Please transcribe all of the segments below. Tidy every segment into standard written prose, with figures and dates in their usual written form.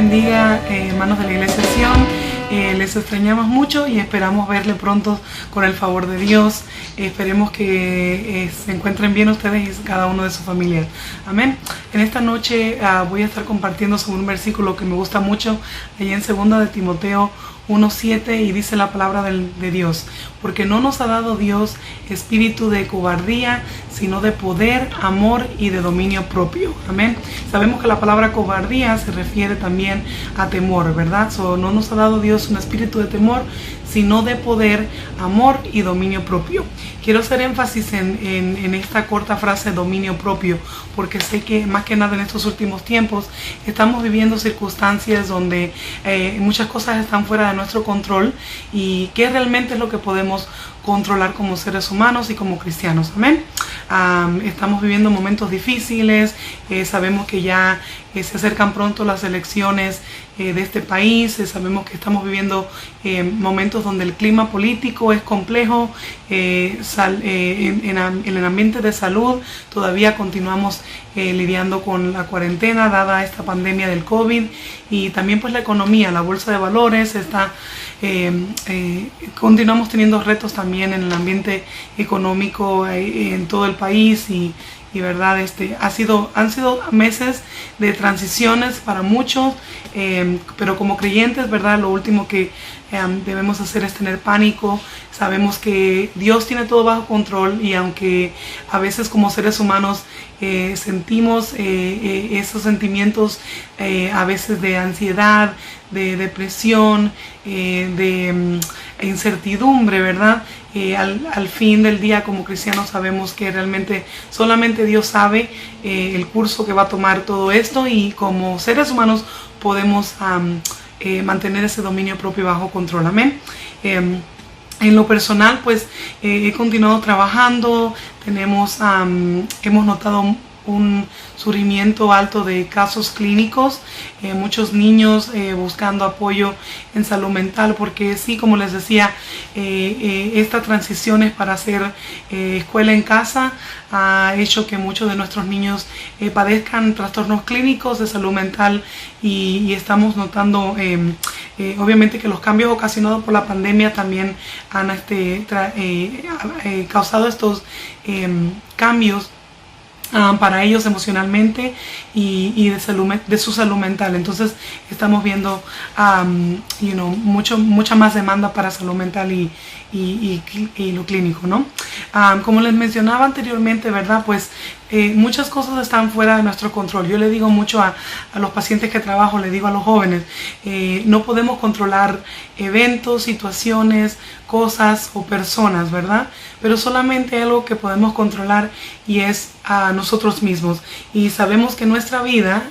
bendiga, hermanos de la Iglesia Sion. Les extrañamos mucho y esperamos verle pronto con el favor de Dios. Esperemos que se encuentren bien ustedes y cada uno de su familia. Amén. En esta noche voy a estar compartiendo sobre un versículo que me gusta mucho, ahí en 2 de Timoteo 1:7, y dice la palabra de Dios: porque no nos ha dado Dios espíritu de cobardía, sino de poder, amor y de dominio propio. Amén. Sabemos que la palabra cobardía se refiere también a temor, ¿verdad? No nos ha dado Dios un espíritu de temor, sino de poder, amor y dominio propio. Quiero hacer énfasis en esta corta frase, dominio propio, porque sé que más que nada en estos últimos tiempos estamos viviendo circunstancias donde muchas cosas están fuera de nuestro control, y qué realmente es lo que podemos controlar como seres humanos y como cristianos. Amén. Estamos viviendo momentos difíciles, sabemos que ya se acercan pronto las elecciones de este país, sabemos que estamos viviendo momentos donde el clima político es complejo, en el ambiente de salud todavía continuamos lidiando con la cuarentena dada esta pandemia del COVID, y también pues la economía, la bolsa de valores está continuamos teniendo retos también en el ambiente económico en todo el país, y verdad, han sido meses de transiciones para muchos, pero como creyentes, verdad, lo último que debemos hacer es tener pánico. Sabemos que Dios tiene todo bajo control, y aunque a veces como seres humanos sentimos esos sentimientos a veces de ansiedad, de depresión, de incertidumbre, ¿verdad? Al fin del día, como cristianos, sabemos que realmente solamente Dios sabe el curso que va a tomar todo esto, y como seres humanos podemos mantener ese dominio propio bajo control. Amén. En lo personal, pues he continuado trabajando. Hemos notado un surgimiento alto de casos clínicos, muchos niños buscando apoyo en salud mental, porque sí, como les decía, esta transición es para hacer escuela en casa ha hecho que muchos de nuestros niños padezcan trastornos clínicos de salud mental, y estamos notando obviamente que los cambios ocasionados por la pandemia también han causado estos cambios para ellos emocionalmente y de su salud mental. Entonces estamos viendo mucha más demanda para salud mental y lo clínico, ¿no? Como les mencionaba anteriormente, ¿verdad? Pues muchas cosas están fuera de nuestro control. Yo le digo mucho a los pacientes que trabajo, le digo a los jóvenes, no podemos controlar eventos, situaciones, cosas o personas, ¿verdad? Pero solamente hay algo que podemos controlar, y es a nosotros mismos. Y sabemos que nuestra vida,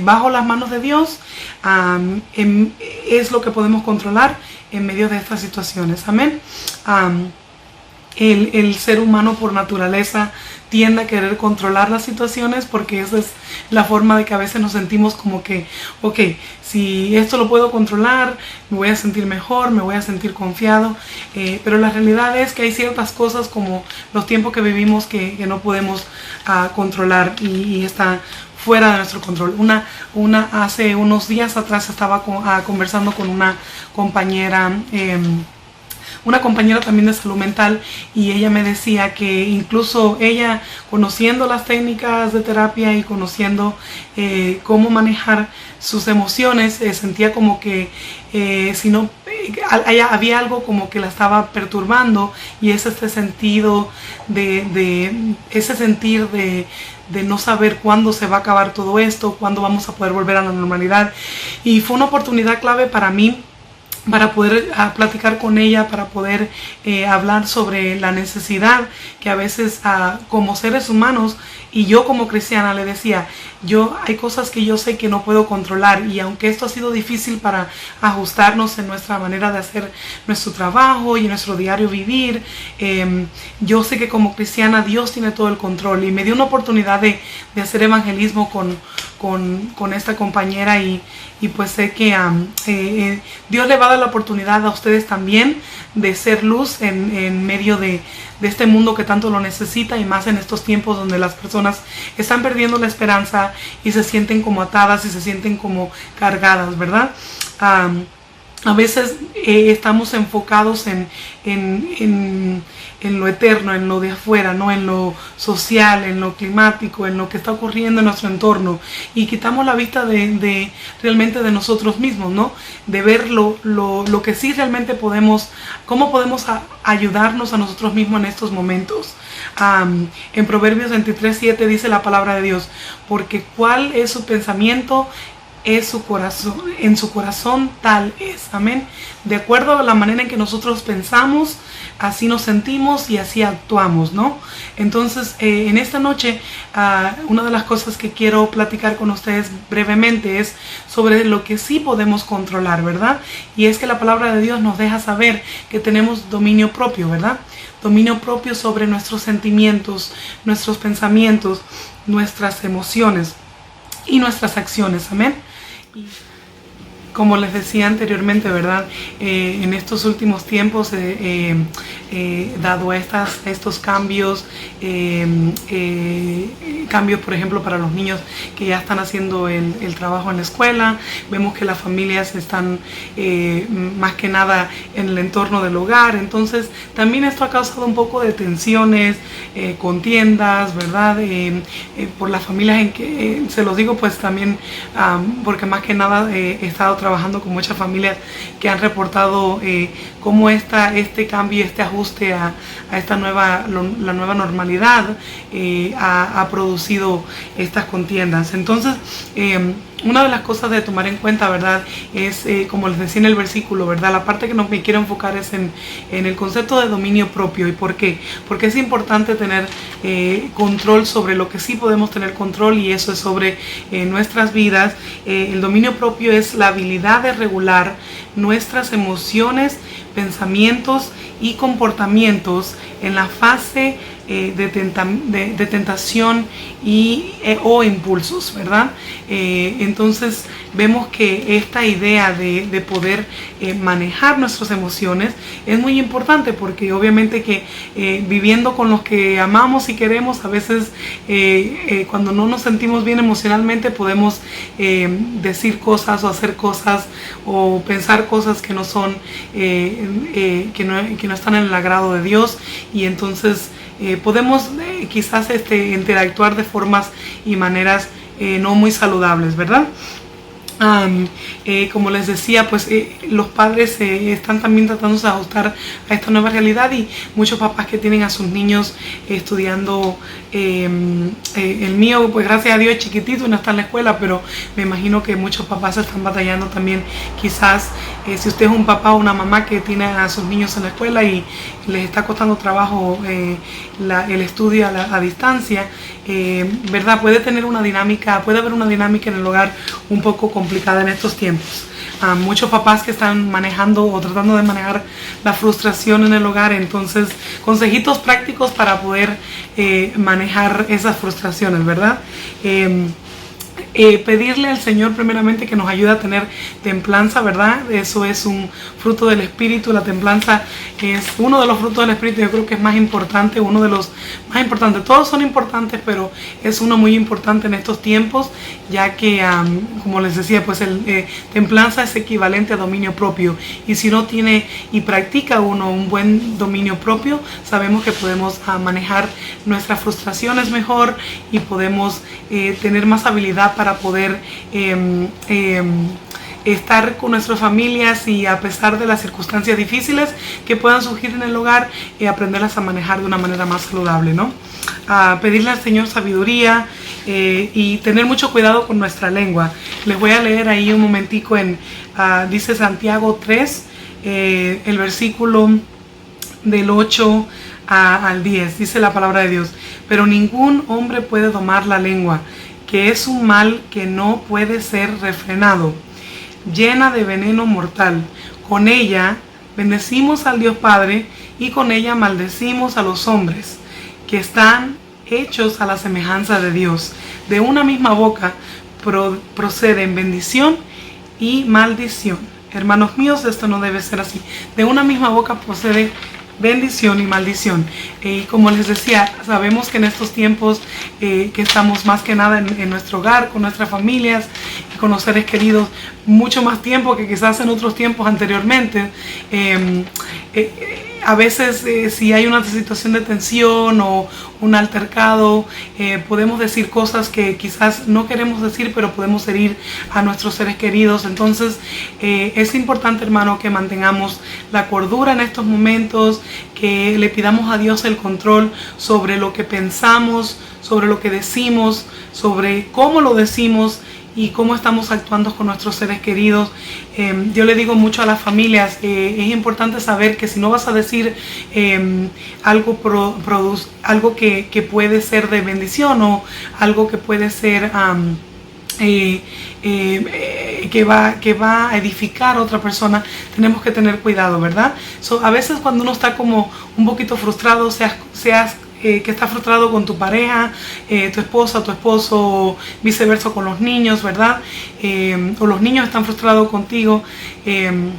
bajo las manos de Dios, es lo que podemos controlar en medio de estas situaciones. Amén. El ser humano por naturaleza tiende a querer controlar las situaciones, porque esa es la forma de que a veces nos sentimos como que, ok, si esto lo puedo controlar, me voy a sentir mejor, me voy a sentir confiado, pero la realidad es que hay ciertas cosas como los tiempos que vivimos que no podemos controlar, y está fuera de nuestro control. Hace unos días atrás estaba conversando con una compañera también de salud mental, y ella me decía que incluso ella, conociendo las técnicas de terapia y conociendo cómo manejar sus emociones, sentía como que había algo como que la estaba perturbando, y es este sentido de no saber cuándo se va a acabar todo esto, cuándo vamos a poder volver a la normalidad. Y fue una oportunidad clave para mí, para poder platicar con ella, para poder hablar sobre la necesidad que a veces como seres humanos, y yo como cristiana le decía, hay cosas que yo sé que no puedo controlar, y aunque esto ha sido difícil para ajustarnos en nuestra manera de hacer nuestro trabajo y nuestro diario vivir, yo sé que como cristiana Dios tiene todo el control, y me dio una oportunidad de hacer evangelismo con con esta compañera y pues sé que Dios le va a dar la oportunidad a ustedes también de ser luz en medio de este mundo que tanto lo necesita, y más en estos tiempos donde las personas están perdiendo la esperanza y se sienten como atadas y se sienten como cargadas, ¿verdad? A veces estamos enfocados en lo eterno, en lo de afuera, ¿no? En lo social, en lo climático, en lo que está ocurriendo en nuestro entorno, y quitamos la vista de realmente de nosotros mismos, ¿no? De ver lo que sí realmente podemos, cómo podemos ayudarnos a nosotros mismos en estos momentos. En Proverbios 23:7 dice la palabra de Dios: porque cuál es su pensamiento, es su corazón, en su corazón tal es. Amén. De acuerdo a la manera en que nosotros pensamos, así nos sentimos y así actuamos, ¿no? Entonces, en esta noche, una de las cosas que quiero platicar con ustedes brevemente es sobre lo que sí podemos controlar, ¿verdad? Y es que la palabra de Dios nos deja saber que tenemos dominio propio, ¿verdad? Dominio propio sobre nuestros sentimientos, nuestros pensamientos, nuestras emociones y nuestras acciones. Amén. Como les decía anteriormente, ¿verdad? En estos últimos tiempos, dado a estos cambios, cambios, por ejemplo, para los niños que ya están haciendo el trabajo en la escuela, vemos que las familias están más que nada en el entorno del hogar. Entonces, también esto ha causado un poco de tensiones, contiendas, ¿verdad? Por las familias en que, se los digo pues también, porque más que nada he estado trabajando con muchas familias que han reportado cómo este cambio, este ajuste a esta la nueva normalidad ha producido estas contiendas. Entonces, una de las cosas de tomar en cuenta, ¿verdad? Es, como les decía en el versículo, ¿verdad? La parte que me quiero enfocar es en el concepto de dominio propio. ¿Y por qué? Porque es importante tener control sobre lo que sí podemos tener control, y eso es sobre nuestras vidas. El dominio propio es la habilidad de regular nuestras emociones, pensamientos y comportamientos en la fase de tentación o impulsos, ¿verdad? Entonces vemos que esta idea de poder manejar nuestras emociones es muy importante, porque obviamente que viviendo con los que amamos y queremos, a veces cuando no nos sentimos bien emocionalmente podemos decir cosas o hacer cosas o pensar cosas que no son que no están en el agrado de Dios, y entonces podemos quizás interactuar de formas y maneras no muy saludables, ¿verdad? Como les decía, pues los padres están también tratando de ajustar a esta nueva realidad, y muchos papás que tienen a sus niños estudiando, el mío pues gracias a Dios es chiquitito y no está en la escuela, pero me imagino que muchos papás están batallando también. Quizás si usted es un papá o una mamá que tiene a sus niños en la escuela y les está costando trabajo el estudio a distancia, ¿verdad? Puede haber una dinámica en el hogar un poco complicada en estos tiempos. Muchos papás que están manejando o tratando de manejar la frustración en el hogar. Entonces, consejitos prácticos para poder manejar esas frustraciones, ¿verdad? Pedirle al Señor primeramente que nos ayude a tener templanza, ¿verdad? Eso es un fruto del Espíritu. La templanza es uno de los frutos del Espíritu. Yo creo que es más importante, uno de los más importantes. Todos son importantes, pero es uno muy importante en estos tiempos, ya que, como les decía, pues templanza es equivalente a dominio propio. Y si no tiene y practica uno un buen dominio propio, sabemos que podemos manejar nuestras frustraciones mejor y podemos tener más habilidad para poder estar con nuestras familias, y a pesar de las circunstancias difíciles que puedan surgir en el hogar, aprenderlas a manejar de una manera más saludable, ¿no? Pedirle al Señor sabiduría y tener mucho cuidado con nuestra lengua. Les voy a leer ahí un momentico dice Santiago 3, el versículo del 8 al 10, dice la palabra de Dios: pero ningún hombre puede domar la lengua, que es un mal que no puede ser refrenado, llena de veneno mortal. Con ella bendecimos al Dios Padre, y con ella maldecimos a los hombres que están hechos a la semejanza de Dios. De una misma boca proceden bendición y maldición. Hermanos míos, esto no debe ser así. De una misma boca procede bendición y maldición. Y como les decía, sabemos que en estos tiempos que estamos más que nada en nuestro hogar, con nuestras familias y con los seres queridos, mucho más tiempo que quizás en otros tiempos anteriormente. A veces si hay una situación de tensión o un altercado, podemos decir cosas que quizás no queremos decir, pero podemos herir a nuestros seres queridos. Entonces es importante, hermano, que mantengamos la cordura en estos momentos, que le pidamos a Dios el control sobre lo que pensamos, sobre lo que decimos, sobre cómo lo decimos y cómo estamos actuando con nuestros seres queridos. Yo le digo mucho a las familias, es importante saber que si no vas a decir algo que puede ser de bendición o algo que puede ser que va a edificar a otra persona, tenemos que tener cuidado, ¿verdad? A veces cuando uno está como un poquito frustrado, seas que estás frustrado con tu pareja, tu esposa, tu esposo, o viceversa con los niños, ¿verdad? O los niños están frustrados contigo en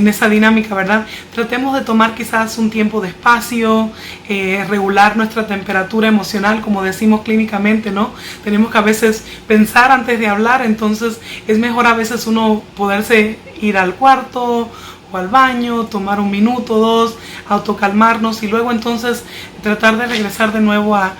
esa dinámica, ¿verdad? Tratemos de tomar quizás un tiempo de espacio, regular nuestra temperatura emocional, como decimos clínicamente, ¿no? Tenemos que a veces pensar antes de hablar, entonces es mejor a veces uno poderse ir al cuarto o al baño, tomar un minuto, dos, autocalmarnos y luego entonces tratar de regresar de nuevo a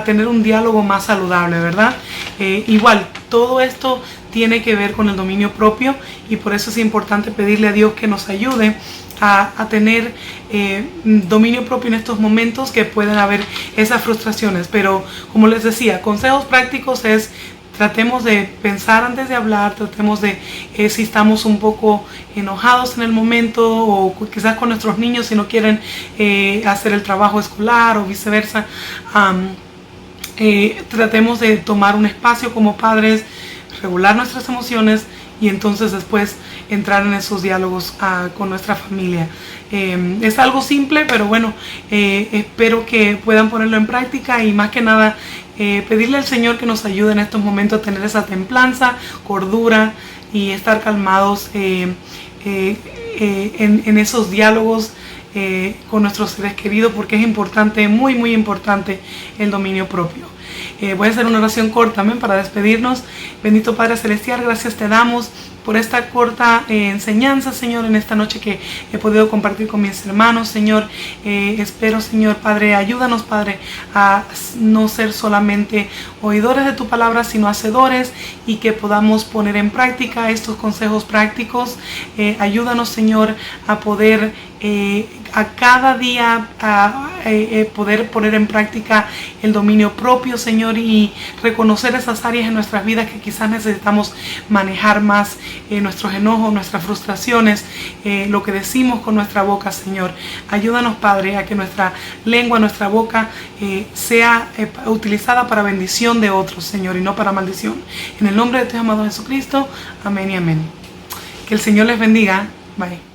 tener un diálogo más saludable, ¿verdad? Igual, todo esto tiene que ver con el dominio propio y por eso es importante pedirle a Dios que nos ayude a tener dominio propio en estos momentos que pueden haber esas frustraciones. Pero como les decía, consejos prácticos es: tratemos de pensar antes de hablar, tratemos de, si estamos un poco enojados en el momento o quizás con nuestros niños si no quieren hacer el trabajo escolar o viceversa, tratemos de tomar un espacio como padres, regular nuestras emociones y entonces después entrar en esos diálogos con nuestra familia. Es algo simple, pero bueno, espero que puedan ponerlo en práctica y más que nada pedirle al Señor que nos ayude en estos momentos a tener esa templanza, cordura y estar calmados en esos diálogos con nuestros seres queridos, porque es importante, muy muy importante, el dominio propio. Voy a hacer una oración corta, amén, para despedirnos. Bendito Padre Celestial, gracias te damos por esta corta enseñanza, Señor, en esta noche que he podido compartir con mis hermanos, Señor. Espero, Señor, Padre, ayúdanos, Padre, a no ser solamente oidores de tu palabra, sino hacedores, y que podamos poner en práctica estos consejos prácticos. Ayúdanos, Señor, a poder a cada día poder poner en práctica el dominio propio, Señor, y reconocer esas áreas en nuestras vidas que quizás necesitamos manejar más, nuestros enojos, nuestras frustraciones, lo que decimos con nuestra boca, Señor. Ayúdanos, Padre, a que nuestra lengua, nuestra boca sea utilizada para bendición de otros, Señor, y no para maldición. En el nombre de tu amado Jesucristo, amén y amén. Que el Señor les bendiga. Bye.